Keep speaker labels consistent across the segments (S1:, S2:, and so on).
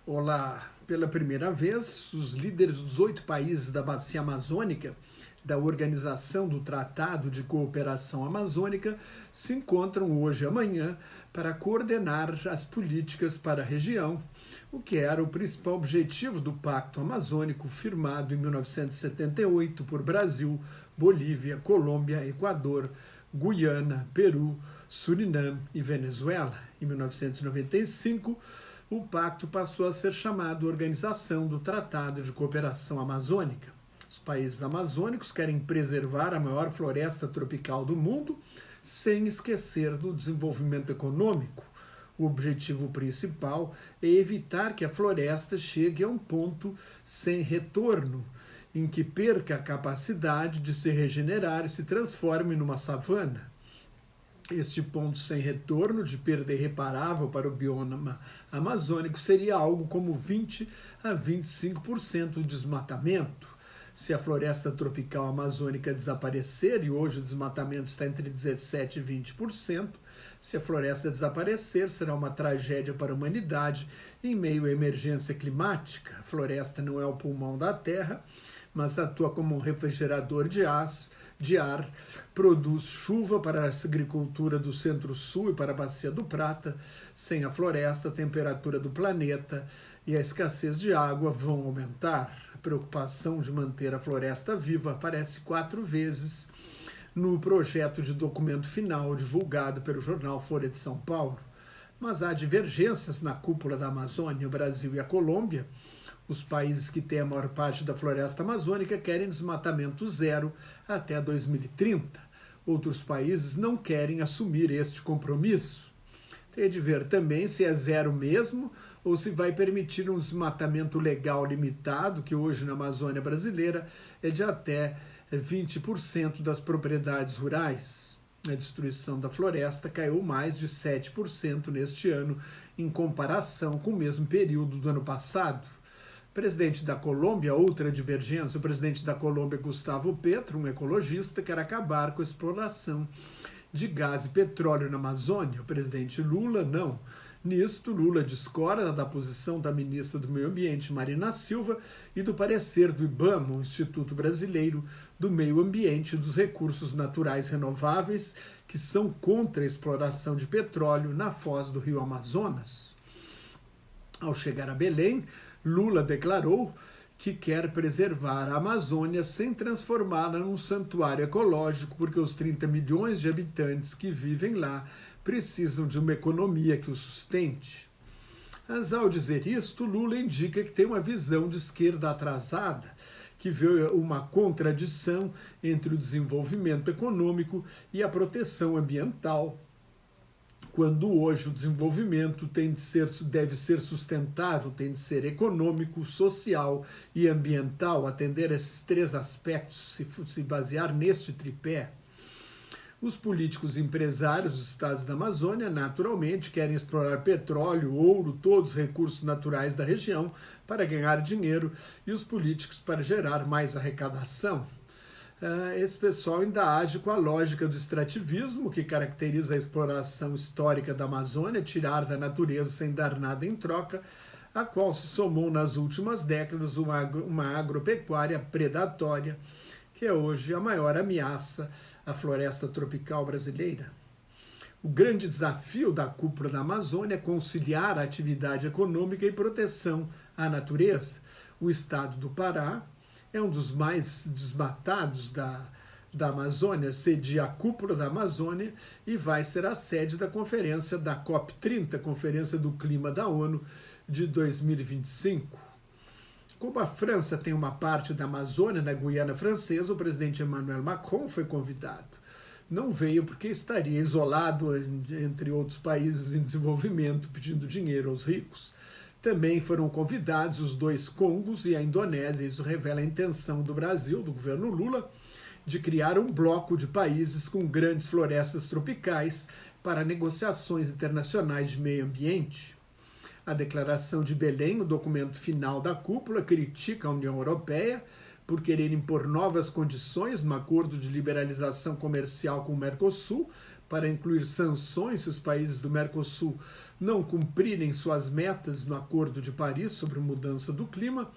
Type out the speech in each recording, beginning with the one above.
S1: Olá, pela primeira vez, os líderes dos 8 países da Bacia Amazônica, da Organização do Tratado de Cooperação Amazônica, se encontram hoje e amanhã para coordenar as políticas para a região, o que era o principal objetivo do Pacto Amazônico firmado em 1978 por Brasil, Bolívia, Colômbia, Equador, Guiana, Peru, Suriname e Venezuela. Em 1995, o pacto passou a ser chamado Organização do Tratado de Cooperação Amazônica. Os países amazônicos querem preservar a maior floresta tropical do mundo, sem esquecer do desenvolvimento econômico. O objetivo principal é evitar que a floresta chegue a um ponto sem retorno, em que perca a capacidade de se regenerar e se transforme numa savana. Este ponto sem retorno de perda irreparável para o bioma amazônico seria algo como 20 a 25% do desmatamento. Se a floresta tropical amazônica desaparecer, e hoje o desmatamento está entre 17% e 20%, se a floresta desaparecer, será uma tragédia para a humanidade em meio à emergência climática. A floresta não é o pulmão da terra, mas atua como um refrigerador de ar, produz chuva para a agricultura do Centro-Sul e para a Bacia do Prata. Sem a floresta, a temperatura do planeta e a escassez de água vão aumentar. A preocupação de manter a floresta viva aparece 4 vezes no projeto de documento final divulgado pelo jornal Folha de São Paulo. Mas há divergências na cúpula da Amazônia. O Brasil e a Colômbia, os países que têm a maior parte da floresta amazônica, querem desmatamento zero até 2030. Outros países não querem assumir este compromisso. Tem de ver também se é zero mesmo ou se vai permitir um desmatamento legal limitado, que hoje na Amazônia brasileira é de até 20% das propriedades rurais. A destruição da floresta caiu mais de 7% neste ano, em comparação com o mesmo período do ano passado. Presidente da Colômbia, outra divergência, o presidente da Colômbia, Gustavo Petro, um ecologista, quer acabar com a exploração de gás e petróleo na Amazônia. O presidente Lula, não. Nisto, Lula discorda da posição da ministra do Meio Ambiente, Marina Silva, e do parecer do IBAMA, o Instituto Brasileiro do Meio Ambiente e dos Recursos Naturais Renováveis, que são contra a exploração de petróleo na foz do rio Amazonas. Ao chegar a Belém, Lula declarou que quer preservar a Amazônia sem transformá-la num santuário ecológico, porque os 30 milhões de habitantes que vivem lá precisam de uma economia que o sustente. Mas ao dizer isto, Lula indica que tem uma visão de esquerda atrasada, que vê uma contradição entre o desenvolvimento econômico e a proteção ambiental, quando hoje o desenvolvimento deve ser sustentável, tem de ser econômico, social e ambiental, atender a esses 3 aspectos, se basear neste tripé. Os políticos e empresários dos estados da Amazônia, naturalmente, querem explorar petróleo, ouro, todos os recursos naturais da região para ganhar dinheiro e os políticos para gerar mais arrecadação. Esse pessoal ainda age com a lógica do extrativismo, que caracteriza a exploração histórica da Amazônia, tirar da natureza sem dar nada em troca, a qual se somou nas últimas décadas uma agropecuária predatória, que é hoje a maior ameaça à floresta tropical brasileira. O grande desafio da cúpula da Amazônia é conciliar a atividade econômica e proteção à natureza. O estado do Pará é um dos mais desmatados da Amazônia, cedia a cúpula da Amazônia e vai ser a sede da conferência da COP30, Conferência do Clima da ONU de 2025. Como a França tem uma parte da Amazônia na Guiana Francesa, o presidente Emmanuel Macron foi convidado. Não veio porque estaria isolado entre outros países em desenvolvimento, pedindo dinheiro aos ricos. Também foram convidados os 2 Congos e a Indonésia. Isso revela a intenção do Brasil, do governo Lula, de criar um bloco de países com grandes florestas tropicais para negociações internacionais de meio ambiente. A Declaração de Belém, o documento final da cúpula, critica a União Europeia por querer impor novas condições no acordo de liberalização comercial com o Mercosul para incluir sanções se os países do Mercosul não cumprirem suas metas no Acordo de Paris sobre mudança do clima.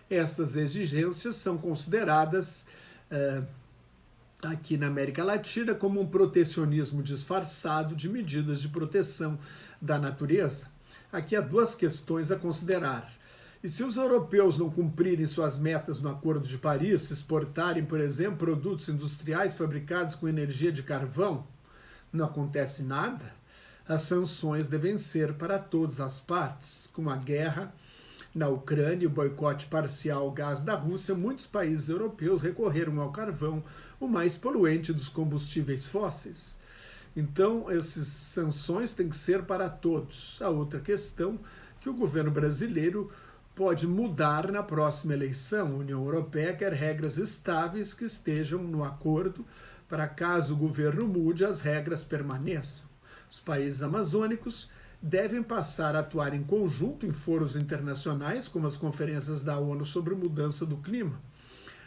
S1: Estas exigências são consideradas aqui na América Latina como um protecionismo disfarçado de medidas de proteção da natureza. Aqui há duas questões a considerar. E se os europeus não cumprirem suas metas no Acordo de Paris, exportarem, por exemplo, produtos industriais fabricados com energia de carvão, não acontece nada? As sanções devem ser para todas as partes. Com a guerra na Ucrânia e o boicote parcial ao gás da Rússia, muitos países europeus recorreram ao carvão, o mais poluente dos combustíveis fósseis. Então, essas sanções têm que ser para todos. A outra questão que o governo brasileiro pode mudar na próxima eleição. A União Europeia quer regras estáveis que estejam no acordo para, caso o governo mude, as regras permaneçam. Os países amazônicos devem passar a atuar em conjunto em foros internacionais, como as conferências da ONU sobre mudança do clima.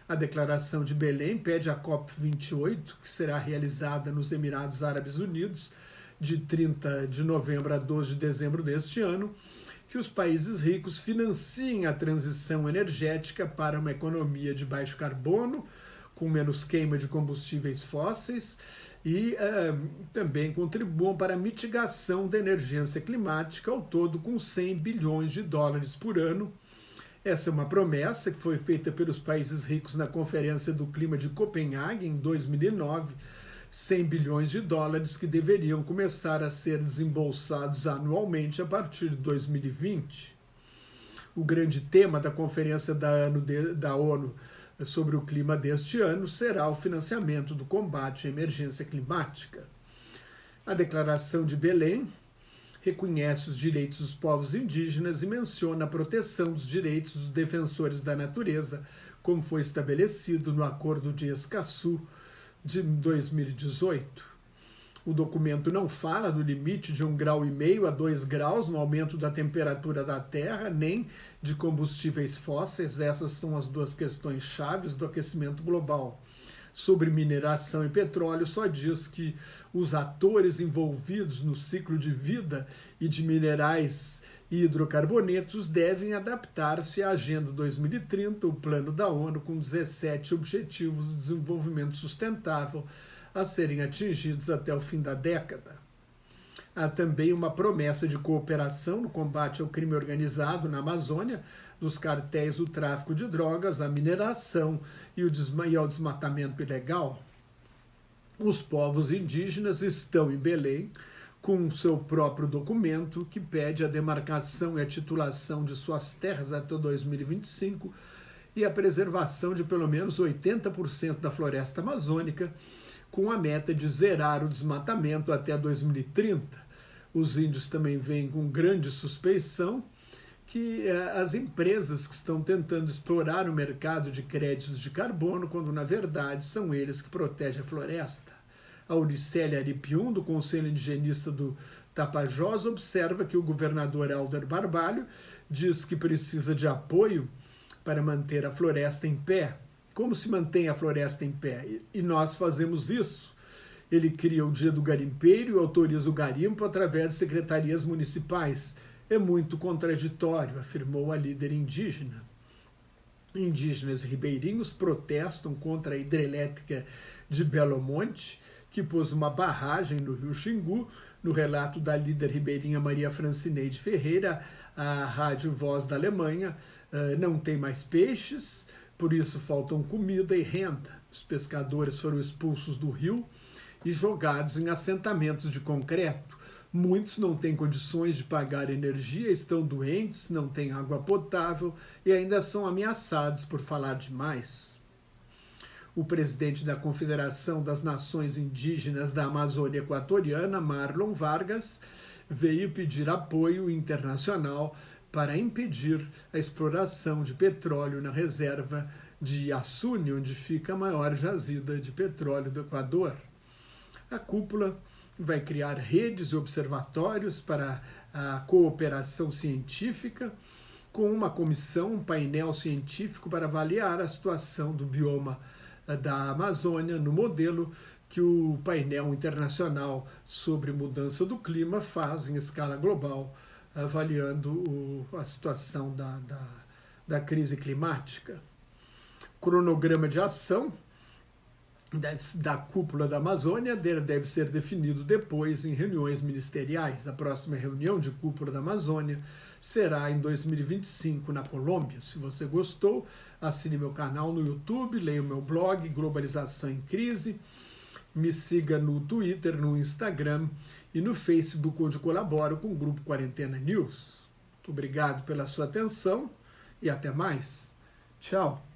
S1: A Declaração de Belém pede a COP28, que será realizada nos Emirados Árabes Unidos, de 30 de novembro a 12 de dezembro deste ano, que os países ricos financiem a transição energética para uma economia de baixo carbono, com menos queima de combustíveis fósseis, e também contribuam para a mitigação da emergência climática, ao todo com 100 bilhões de dólares por ano. Essa é uma promessa que foi feita pelos países ricos na Conferência do Clima de Copenhague, em 2009, 100 bilhões de dólares que deveriam começar a ser desembolsados anualmente a partir de 2020. O grande tema da Conferência da ONU sobre o clima deste ano será o financiamento do combate à emergência climática. A Declaração de Belém reconhece os direitos dos povos indígenas e menciona a proteção dos direitos dos defensores da natureza, como foi estabelecido no Acordo de Escazú de 2018. O documento não fala do limite de 1,5 graus a 2 graus no aumento da temperatura da Terra, nem de combustíveis fósseis. Essas são as duas questões chaves do aquecimento global. Sobre mineração e petróleo, só diz que os atores envolvidos no ciclo de vida e de minerais e hidrocarbonetos devem adaptar-se à Agenda 2030, o plano da ONU com 17 Objetivos de Desenvolvimento Sustentável a serem atingidos até o fim da década. Há também uma promessa de cooperação no combate ao crime organizado na Amazônia, dos cartéis do tráfico de drogas, a mineração e ao desmatamento ilegal. Os povos indígenas estão em Belém com seu próprio documento que pede a demarcação e a titulação de suas terras até 2025 e a preservação de pelo menos 80% da floresta amazônica, com a meta de zerar o desmatamento até 2030. Os índios também veem com grande suspeição que as empresas que estão tentando explorar o mercado de créditos de carbono, quando na verdade são eles que protegem a floresta. A Auricélia Aripium, do Conselho Indigenista do Tapajós, observa que o governador Helder Barbalho diz que precisa de apoio para manter a floresta em pé. Como se mantém a floresta em pé? E nós fazemos isso. Ele cria o Dia do Garimpeiro e autoriza o garimpo através de secretarias municipais. É muito contraditório, afirmou a líder indígena. Indígenas ribeirinhos protestam contra a hidrelétrica de Belo Monte, que pôs uma barragem no rio Xingu. No relato da líder ribeirinha Maria Francineide Ferreira, a Rádio Voz da Alemanha, não tem mais peixes, por isso faltam comida e renda. Os pescadores foram expulsos do rio e jogados em assentamentos de concreto. Muitos não têm condições de pagar energia, estão doentes, não têm água potável e ainda são ameaçados por falar demais. O presidente da Confederação das Nações Indígenas da Amazônia Equatoriana, Marlon Vargas, veio pedir apoio internacional para impedir a exploração de petróleo na reserva de Yasuni, onde fica a maior jazida de petróleo do Equador. A cúpula vai criar redes e observatórios para a cooperação científica, com uma comissão, um painel científico para avaliar a situação do bioma da Amazônia no modelo que o painel internacional sobre mudança do clima faz em escala global, avaliando a situação da crise climática. Cronograma de ação da cúpula da Amazônia deve ser definido depois em reuniões ministeriais. A próxima reunião de cúpula da Amazônia será em 2025 na Colômbia. Se você gostou, assine meu canal no YouTube, leia o meu blog Globalização em Crise, me siga no Twitter, no Instagram e no Facebook, onde colaboro com o Grupo Quarentena News. Muito obrigado pela sua atenção e até mais. Tchau.